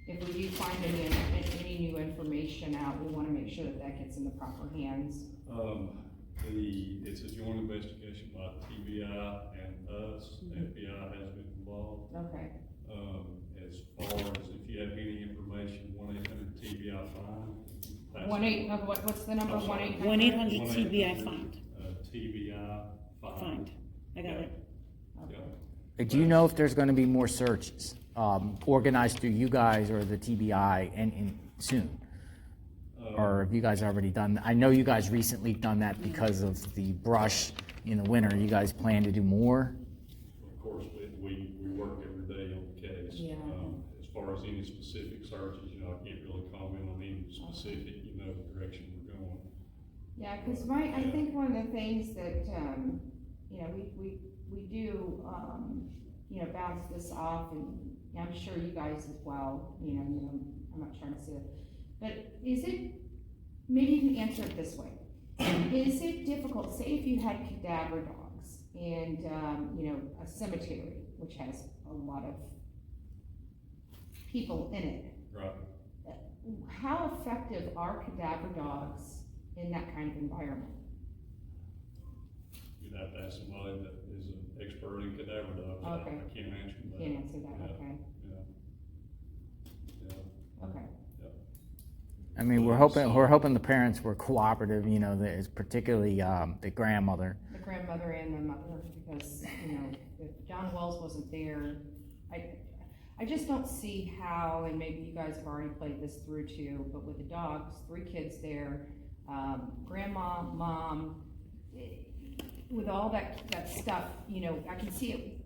if we do find any new information out, we wanna make sure that that gets in the proper hands. It's a joint investigation by TBI and us. FBI has been involved. Okay, As far as if you have any information, 1-800-TBI-FIND. 1-8, what's the number, I'm sorry. 1-800? 1-800-TBI-FIND. TBI-FIND. Find. I got it. Yeah. Do you know if there's gonna be more searches, organized through you guys or the TBI and soon? Or have you guys already done, I know you guys recently done that because of the brush in the winter. You guys plan to do more? Of course, we work every day on the case. Yeah. As far as any specific searches, I can't really comment on any specific, direction we're going. Yeah, cause I think one of the things that, we do, bounce this off, and I'm sure you guys as well, I'm not trying to say it. But maybe you can answer it this way. Is it difficult, say if you had cadaver dogs and, a cemetery, which has a lot of people in it. Right. How effective are cadaver dogs in that kind of environment? You'd have to ask somebody that is an expert in cadaver dogs. Okay. I can't answer that. Can't answer that, Yeah. okay, Yeah. okay. I mean, we're hoping the parents were cooperative, it's particularly, the grandmother. The grandmother and the mother, because, if John Wells wasn't there, I just don't see how, and maybe you guys have already played this through too, but with the dogs, 3 kids there, grandma, mom, with all that stuff, I can see it,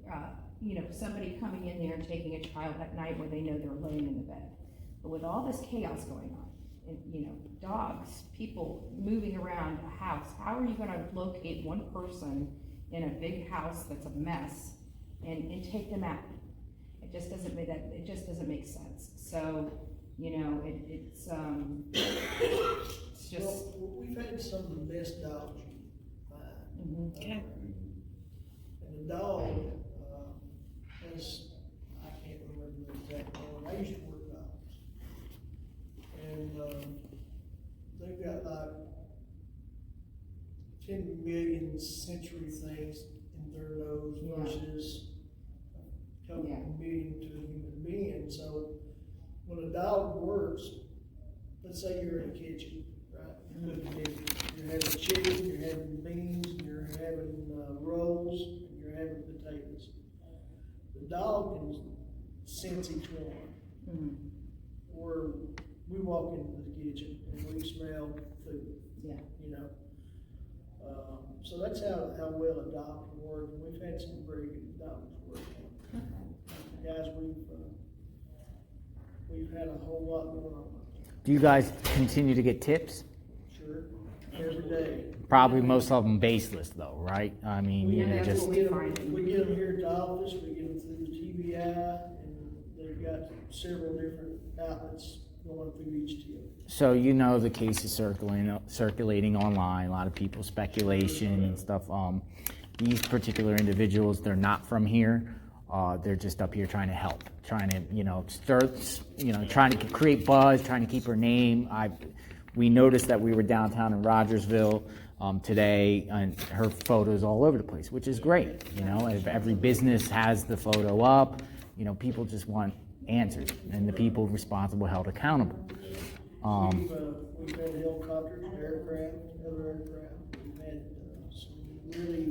somebody coming in there and taking a child at night where they know they're laying in the bed. But with all this chaos going on, and, dogs, people moving around a house, how are you gonna locate one person in a big house that's a mess and take them out? It just doesn't make sense. So, it's just. Well, we've had some of the best dogs you can find. Okay. And the dog, has, I can't remember the exact name, I used to work dogs. And, they've got like 10 million sensory things in their nose Yeah. versus a couple Yeah. million to a human being. So when a dog works, let's say you're in a kitchen, right? You're having chicken, you're having beans, you're having rolls, and you're having potatoes. The dog can sense each one. Mhm. Or we walk into the kitchen and we smell food. Yeah. So that's how well a dog can work. And we've had some very good dogs working. Guys, we've had a whole lot going on. Do you guys continue to get tips? Sure, every day. Probably most of them baseless though, right? I mean, Yeah, just, we find it. We get them here at the office, we get them through the TBI, and they've got several different outlets going through each tip. so the case is circulating online, a lot of people speculation and stuff. These particular individuals, they're not from here. They're just up here trying to help, trying to, stir, trying to create buzz, trying to keep her name. We noticed that we were downtown in Rogersville today, and her photo's all over the place, which is great. If every business has the photo up, people just want answers, and the people responsible held accountable. We've had helicopters, aircraft, other aircraft. We've had some really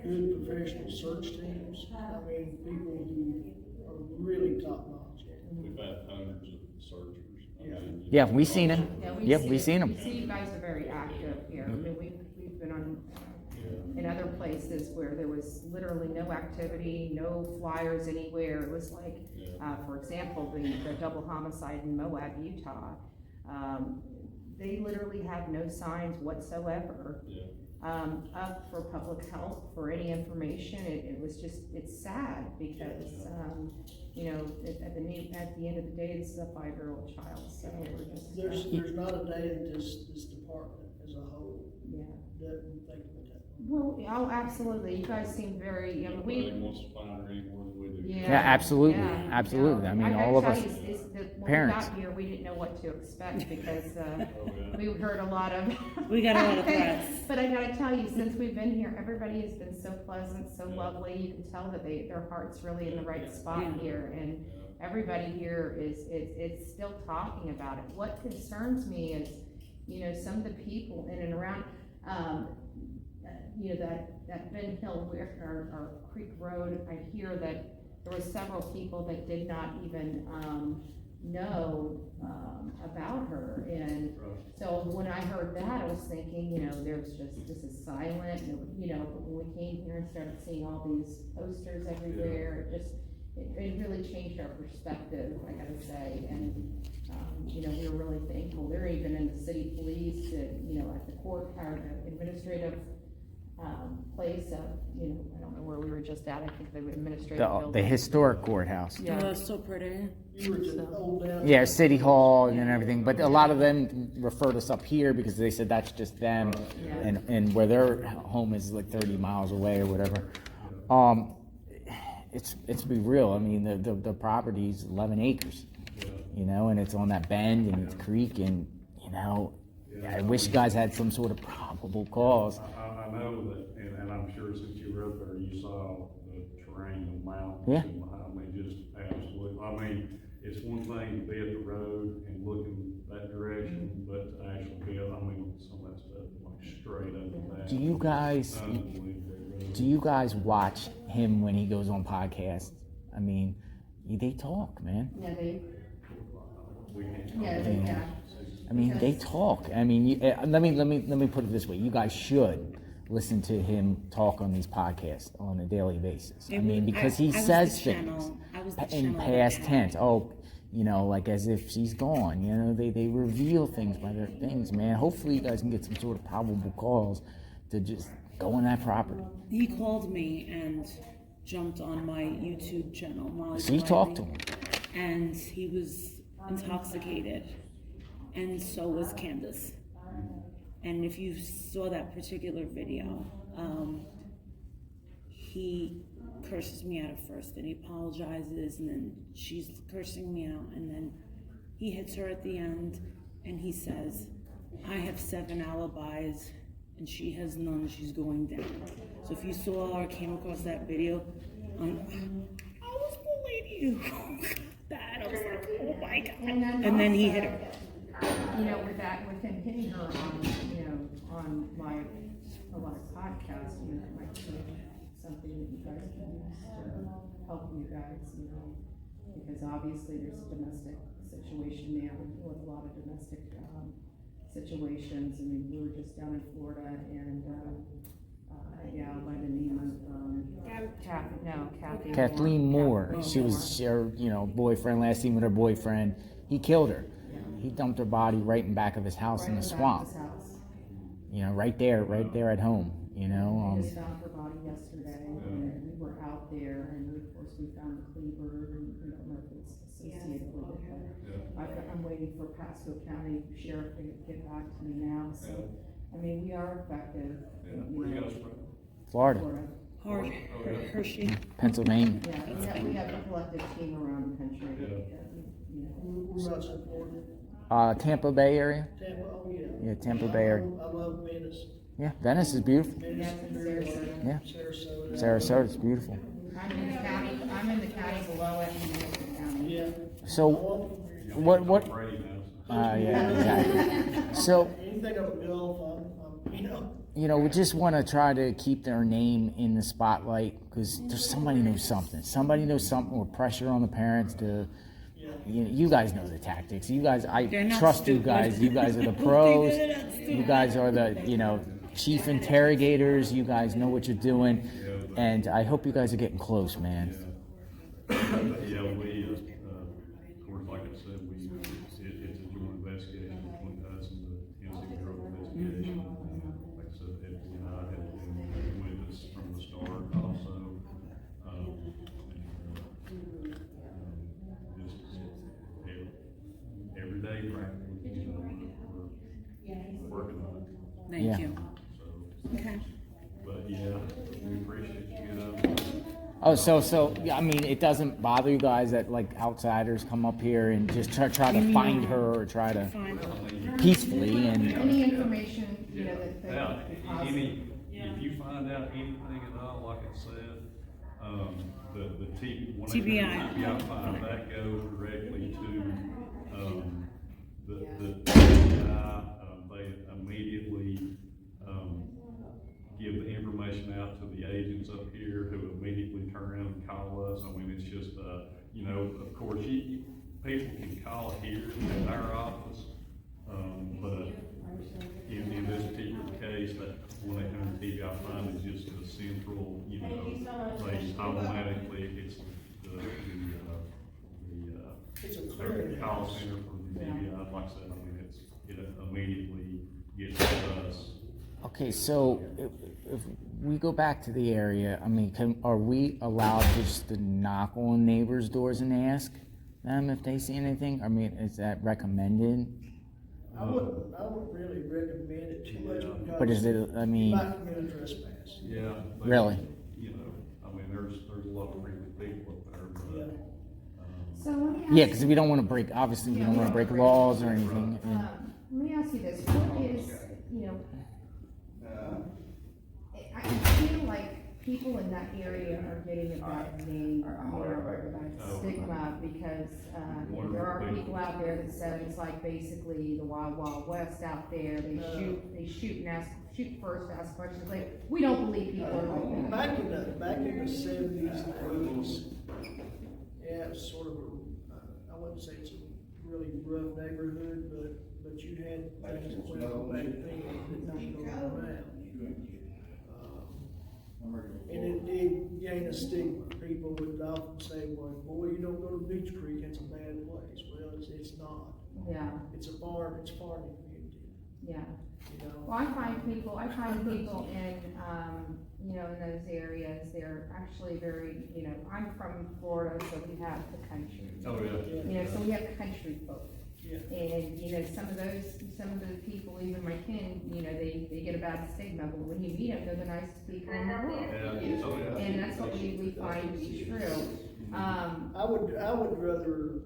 good professional search teams. I mean, people who are really top notch. We've had hundreds of searchers. Yeah, we've seen it. Yep, we've seen them. We see you guys are very active here. I mean, we've been on, in other places where there was literally no activity, no flyers anywhere. It was like, for example, the double homicide in Moab, Utah. They literally have no signs whatsoever. Up for public health, for any information. It's sad because, at the end of the day, this is a 5-year-old child, so we're just. There's not a day that this department as a whole Yeah. doesn't think about that. Well, oh, absolutely, you guys seem very, Nobody wants to find her any more than we do. Yeah, absolutely, yeah, absolutely. no. I mean, gotta all of tell us you, when parents. we got here, we didn't know what to expect, because, Oh, yeah. we heard a lot of. We got a lot of threats. But I gotta tell you, since we've been here, everybody has been so pleasant, so Yeah. lovely, you can tell that their heart's really in the right spot Yeah. here, and everybody here is still talking about it. What concerns me is, some of the people in and around, that Ben Hill, or Creek Road, I hear that there was several people that did not even, know, about her, and so when I heard that, I was thinking, this is silent, but when we came here and started seeing all these posters everywhere, it really changed our perspective, I gotta say, and, we were really thankful. They're even in the city police, at the court, or the administrative, place of, I don't know where we were just at, I think the administrative the building. historic courthaus. Yeah. Oh, so pretty. You were just old down. Yeah, City Hall and everything, but a lot of them referred us up here because they said that's just them, Yeah. and where their home is like 30 miles away or whatever. It's be real. I mean, the property's 11 acres, and it's on that bend and it's creek, and I wish you guys had some sort of probable cause. I know that, and I'm sure since you were up there, you saw the terrain, the mountains. Yeah. And I mean, just absolutely, it's one thing to be at the road and looking that direction, but to actually be, some of that stuff, like straight up and down. Do you guys watch him when he goes on podcasts? I mean, they talk, man. Yeah, they, We can't. yeah. I mean, they talk. I mean, let me put it this way: you guys should listen to him talk on these podcasts on a daily basis. I mean, because he says things in past tense. Oh, like as if she's gone. They reveal things by their things, man. Hopefully, you guys can get some sort of probable cause to just go on that property. He called me and jumped on my YouTube channel while I was So you talked to driving, him. and he was intoxicated, and so was Candus. And if you saw that particular video, he curses me out at first, and he apologizes, and then she's cursing me out, and then he hits her at the end, and he says, "I have 7 alibis, and she has none, she's going down." So if you saw or came across that video, I was the lady who got that. I was like, oh my God. And then he hit her. With him hitting her on a lot of podcasts, that might be something that you guys can use to help you guys, because obviously there's a domestic situation there. We deal with a lot of domestic, situations. I mean, we were just down in Florida, and, by the name of, Kathleen Moore. She was her, boyfriend. Last seen with her boyfriend. He killed her. He dumped her body right in back of his house in the swamp. Right there at home. We just found her body yesterday, and we were out there, and of course we found the cleaver, and we don't know if it's associated with it, but I'm waiting for Pasco County Sheriff to get back to me now, so, I mean, we are effective. Where you guys from? Florida, Hershey. Pennsylvania. Yeah, we have a collective team around the country. Whereabouts in Florida? Tampa Bay area. Tampa, oh yeah. Yeah, Tampa Bay area. I love Venice. Yeah, Venice is beautiful. Venice is very well. Yeah. Sarasota. Sarasota's beautiful. I'm in the county below it, in Madison County. Yeah. So, what? Brady now. Yeah, exactly. So, Anything up a Gulf, I'm. We just want to try to keep their name in the spotlight because there's somebody knows something. Somebody knows something with pressure on the parents to. You guys know the tactics. You guys, I trust you guys. You guys are the pros. You guys are the, chief interrogators. You guys know what you're doing, and I hope you guys are getting close, man. Yeah, we, of course, like I said, it's a joint investigation between us and the Tennessee Bureau of Investigation. Like I said, FBI had been with us from the start also. Every day, right, we're working on it. Thank Yeah. you. So, Okay. but Oh, so, yeah, I mean, it doesn't bother you guys that like outsiders come up here and just try to find her or try to Fine. peacefully and, Any information, you know, Yeah, that could be positive. if you find out anything at all, like I said, the when they TBI. go to TBI file, that goes directly to, the TBI, they immediately, give the information out to the agents up here who immediately turn around and call us. I mean, it's just, you know, of course, people can call here at our office, but in this particular case, that 1-800 TBI fund is just a central, you know, they automatically, it's It's a their clearing call house. center for the TBI, like I said, I mean, it immediately gets to us. okay, so if we go back to the area, I mean, are we allowed just to knock on neighbors' doors and ask them if they see anything? I mean, is that recommended? I wouldn't really recommend it too much because. But is it, I You mean, might commit a trespass. Yeah. Really? You know, I mean, there's a lot of people up there, Yeah. but, So let me ask. yeah, because we don't want to break, obviously, we don't want to break laws or anything. and- Let me ask you this, what is, you know, I feel like people in that area are getting a bad name, or a bad stigma, because, there are people out there that said it's like basically the Wild Wild West out there, they shoot and shoot first, ask questions, like, we don't believe people are like that. Back in the 70s and 80s, yeah, it was sort of I wouldn't say it's a really rough neighborhood, but you had things that went on back then that don't go around. And it did gain a stigma. People would often say, well, boy, you don't go to Beach Creek, it's a bad place. Well, it's not. Yeah, It's farming community, yeah. you know? Well, I find people in, you know, in those areas, they're actually very, you know, I'm from Florida, so we have the country. oh, yeah. You know, so we have country folk. Yeah. And, you know, some of the people, even my kin, you know, they get a bad stigma, but when you meet them, they're the nicest people in the world. Yeah, oh, yeah. And that's what we find to be true. I would rather,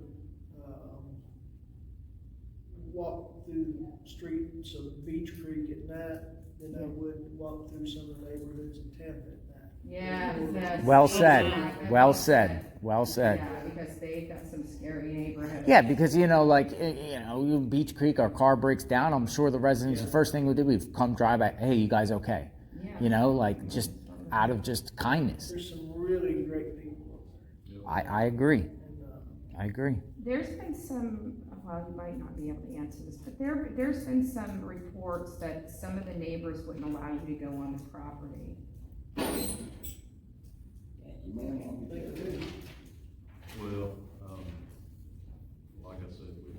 walk through the streets of Beach Creek at night than I would walk through some of the neighborhoods in Tampa at night. Yes. Well said, well said, well said. Yeah, because they've got some scary neighborhoods. Yeah, because, you know, like, you know, Beach Creek, our car breaks down, I'm sure the residents, the first thing we do, we've come drive by, hey, you guys okay? Yeah. You know, like, just out of just kindness. There's some really great people up I agree, there. And, I agree. There's been some, well, you might not be able to answer this, but there's been some reports that some of the neighbors wouldn't allow you to go on the property. Well, like I said, we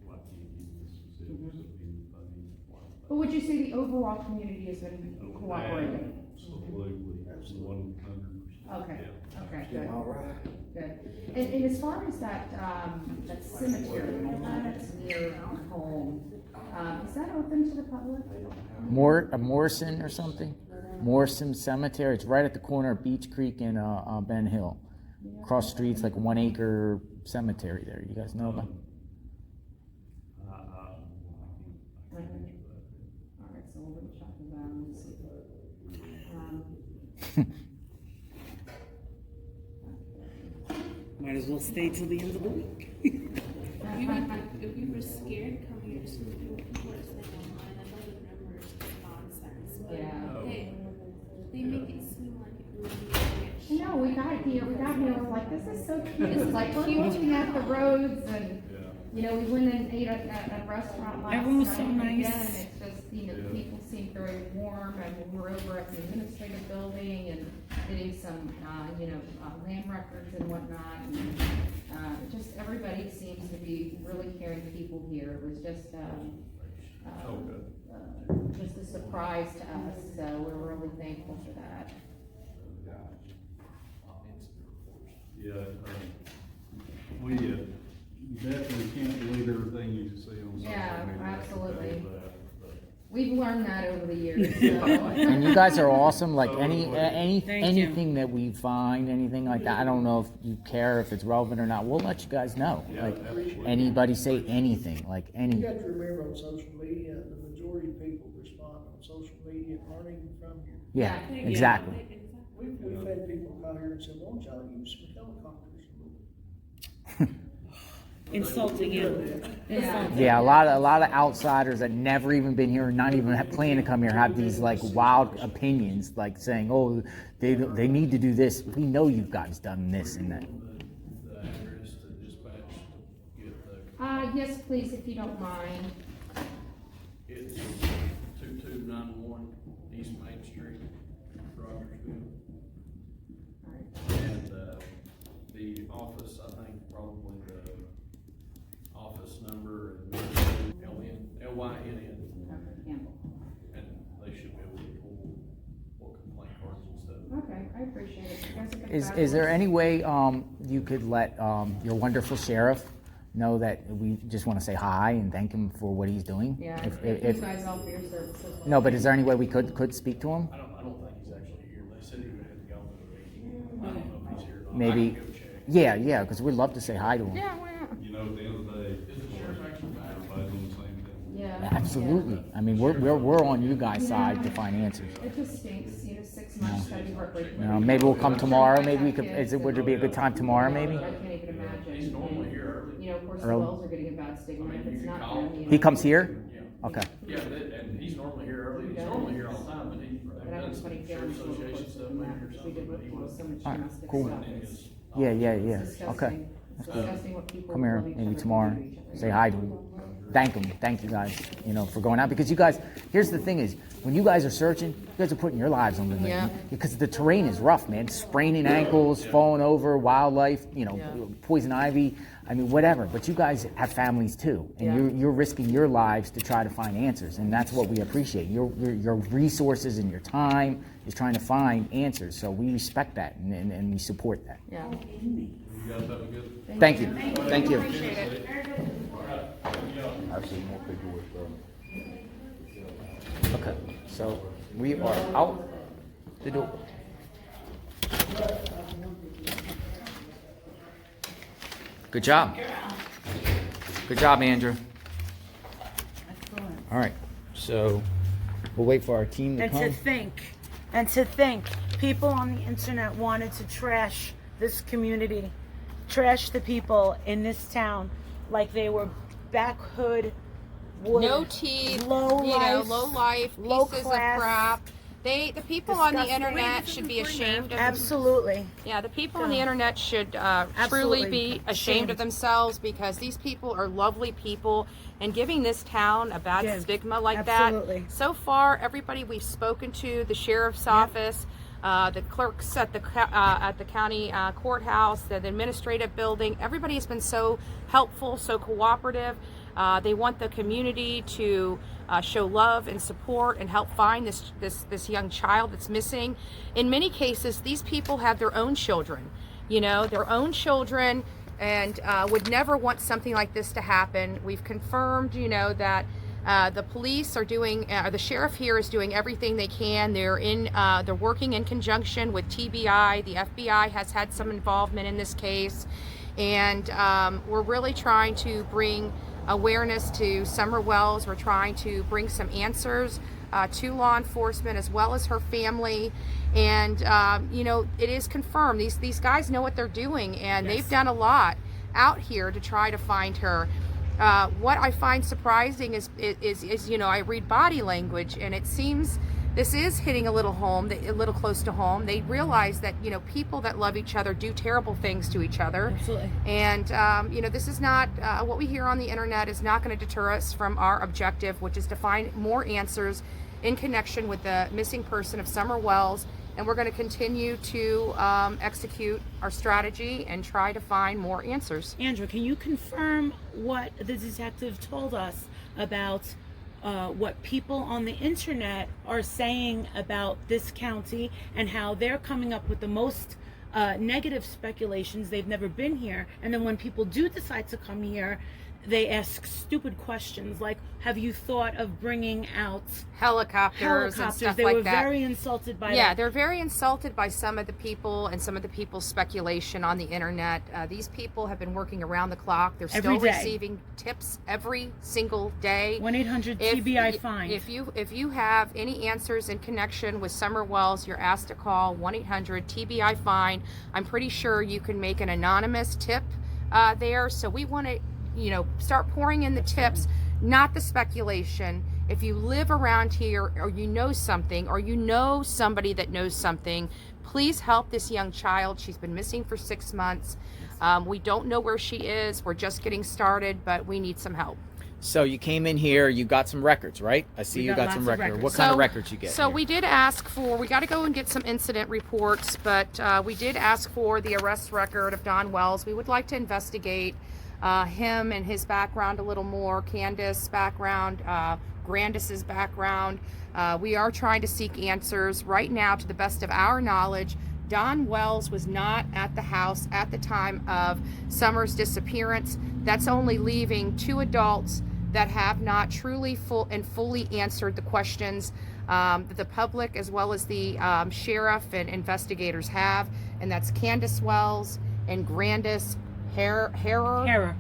like to give you specifics of anything like But would you say the overall community has been that. cooperating? Absolutely, 100%. Okay, okay, good. Good. And as far as that cemetery, that's near home, is that open to the public? Morrison or something? Morrison Cemetery, it's right at the corner of Beach Creek and Ben Hill. Cross streets, like 1 acre cemetery there, you guys know about? I can't answer that. All right, so we'll reach out to them and see. Might as well stay till the end of the week. If you were scared coming here, just people were saying online, I know the numbers is nonsense, but Yeah. they make it seem like it really is. No, we got here, we're like, this is so cute, it's like, we're looking at the roads and, you know, we went and ate at a restaurant last night. Everyone was so and nice. again, it's just, you know, people seem very warm, and we were over at the administrative building and getting some, you know, land records and whatnot, and, just everybody seems to be really caring people here, it was just, just a surprise to us, so we're really thankful for that. Yeah, we definitely can't believe everything you see on social media. Yeah, absolutely. But We've learned that over the years, so. And you guys are awesome. Like Thank you. anything that we find, anything like that. I don't know if you care if it's relevant or not. We'll let you guys know. Yeah, Like absolutely. anybody say anything, like You any. got to remember on social media, the majority of people respond on social media aren't even from here. Yeah, Yeah. exactly. We've had people come here and say, why don't y'all use some helicopters? Insulting you. Insulting. Yeah, a lot of outsiders that never even been here, not even planning to come here, have these like wild opinions, like saying, "Oh, they need to do this." We know you guys done this and that. The address to dispatch, get Yes, please, if you don't mind. it's 2291 East Main Street, Rogersville. And, the office, I think probably the office number and LYNN, Campbell. and they should be able to pull what complaint cards and stuff. Okay, I appreciate it. You guys have been Is there fabulous. any way you could let your wonderful sheriff know that we just want to say hi and thank him for what he's doing? Yeah, If- thank if- you guys all for your services. no, but is there any way we could speak to him? I don't think he's actually here. They said he had to go to a meeting. I don't know if he's here or not. Maybe. I can go check. Yeah, because we'd love to say hi to him. Yeah, why not? You know, at the end of the day, Is the sheriff actually back? everybody's on the same thing. Yeah. Absolutely. I mean, we're on you guys' side to find answers. Yeah. It just stinks, 6 months, gotta be heartbreaking. You know, maybe we'll come tomorrow. Maybe we could. Would there be a good time tomorrow? Maybe. I can't even imagine. He's normally here early. You know, of course, the Early. Wells are getting a bad stigma, if it's not call. them, you know. He comes here. Yeah. Okay. Yeah, and he's normally here early. He's normally here all the time, but he But I have does a funny some feeling sheriff it's a little association closer stuff than maybe that, or because we did something, but he with was. so much All right, domestic cool. stuff. in It's his Yeah. disgusting. Okay. It's disgusting what people Come here, love each maybe other tomorrow. and do to each other. Say hi to him. Thank him. Thank you guys. For going out, because you guys. Here's the thing: is when you guys are searching, you guys are putting your lives on the line. Yeah. Because the terrain is rough, man. Spraining ankles, falling over, wildlife. Poison ivy. I mean, whatever. But you guys have families too, and Yeah. you're risking your lives to try to find answers, and that's what we appreciate. Your resources and your time is trying to find answers. So we respect that, and we support that. Yeah. You guys have a good. Thank you. Thank you. Appreciate it. I've seen more paperwork from. Okay, so we are out the door. Good job. Good job, Andrew. All right, so we'll wait for our team to And come. to think, people on the internet wanted to trash this community, trash the people in this town like they were backhood, wood, No teeth, low life, low life, low pieces class. of crap. The people on the Disgusting. internet should be ashamed of Absolutely. Yeah, the people on the internet should truly Absolutely. be ashamed Shamed. of themselves, because these people are lovely people, and giving this town a bad Yeah, stigma like absolutely. that. So far, everybody we've spoken to, the sheriff's office, the clerks at the county courthouse, the administrative building, everybody has been so helpful, so cooperative. They want the community to show love and support and help find this young child that's missing. In many cases, these people have their own children, and would never want something like this to happen. We've confirmed, that the police are doing, the sheriff here is doing everything they can. They're working in conjunction with TBI. The FBI has had some involvement in this case, and we're really trying to bring awareness to Summer Wells. We're trying to bring some answers to law enforcement as well as her family. And it is confirmed, these guys know what they're doing, and they've done a lot out here to try to find her. What I find surprising is I read body language, and it seems this is hitting a little close to home. They realize that people that love each other do terrible things to each other. Absolutely. And this is not what we hear on the internet is not going to deter us from our objective, which is to find more answers in connection with the missing person of Summer Wells. And we're going to continue to execute our strategy and try to find more answers. Andrew, can you confirm what the detective told us about what people on the internet are saying about this county, and how they're coming up with the most negative speculations? They've never been here, and then when people do decide to come here, they ask stupid questions like, have you thought of bringing out Helicopters and stuff They like were that. very insulted by Yeah, that. they're very insulted by some of the people and some of the people's speculation on the internet. These people have been working around the clock. They're still Every day. receiving tips every single day. 1-800-TBI-FIND. If you have any answers in connection with Summer Wells, you're asked to call 1-800-TBI-FIND. I'm pretty sure you can make an anonymous tip there. So we want to, start pouring in the tips, not the speculation. If you live around here, or you know something, or you know somebody that knows something, please help this young child. She's been missing for 6 months. We don't know where she is. We're just getting started, but we need some help. So you came in here, you got some records, right? I see We you got got some lots of records. records. What kind of records you get? So here? we did ask for, we got to go and get some incident reports, but we did ask for the arrest record of Don Wells. We would like to investigate him and his background a little more, Candus' background, Grandis's background. We are trying to seek answers. Right now, to the best of our knowledge, Don Wells was not at the house at the time of Summer's disappearance. That's only leaving 2 adults that have not truly fully answered the questions that the public as well as the sheriff and investigators have, and that's Candus Wells and Grandis Harrer.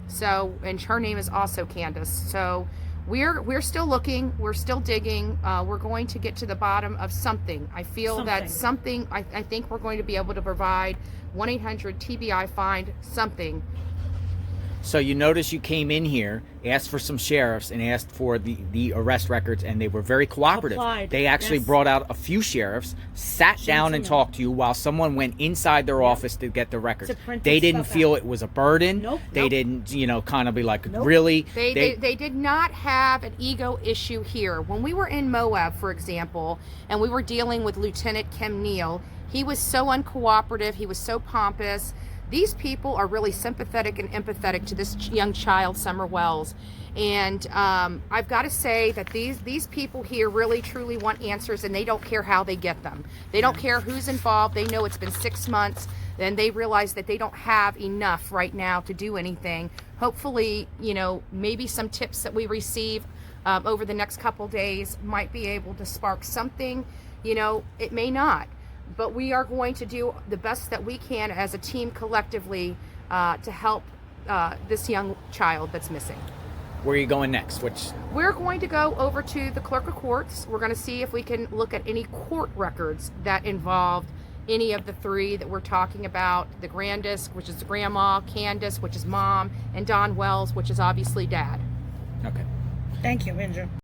So, and her name is also Candus. So we're still looking, we're still digging, we're going to get to the bottom of something. I feel that something, I think we're going to be able to provide 1-800-TBI-FIND something. So you notice you came in here, asked for some sheriffs, and asked for the arrest records, and they were very cooperative. Applied, They actually yes. brought out a few sheriffs, sat down and talked to you while someone went inside their office to get the records. To print They this didn't stuff feel out. it was a burden. Nope. They Nope. didn't, kind of be like, really? They did not have an ego issue here. When we were in Moab, for example, and we were dealing with Lieutenant Kim Neal, he was so uncooperative, he was so pompous. These people are really sympathetic and empathetic to this young child, Summer Wells. And I've got to say that these people here really, truly want answers, and they don't care how they get them. They don't care who's involved. They know it's been 6 months, and they realize that they don't have enough right now to do anything. Hopefully, maybe some tips that we receive over the next couple days might be able to spark something. It may not. But we are going to do the best that we can as a team collectively to help this young child that's missing. Where are you going next? We're going to go over to the clerk of courts. We're going to see if we can look at any court records that involved any of the 3 that we're talking about. The Grandis, which is grandma, Candus, which is mom, and Don Wells, which is obviously dad. Okay. Thank you, Andrew.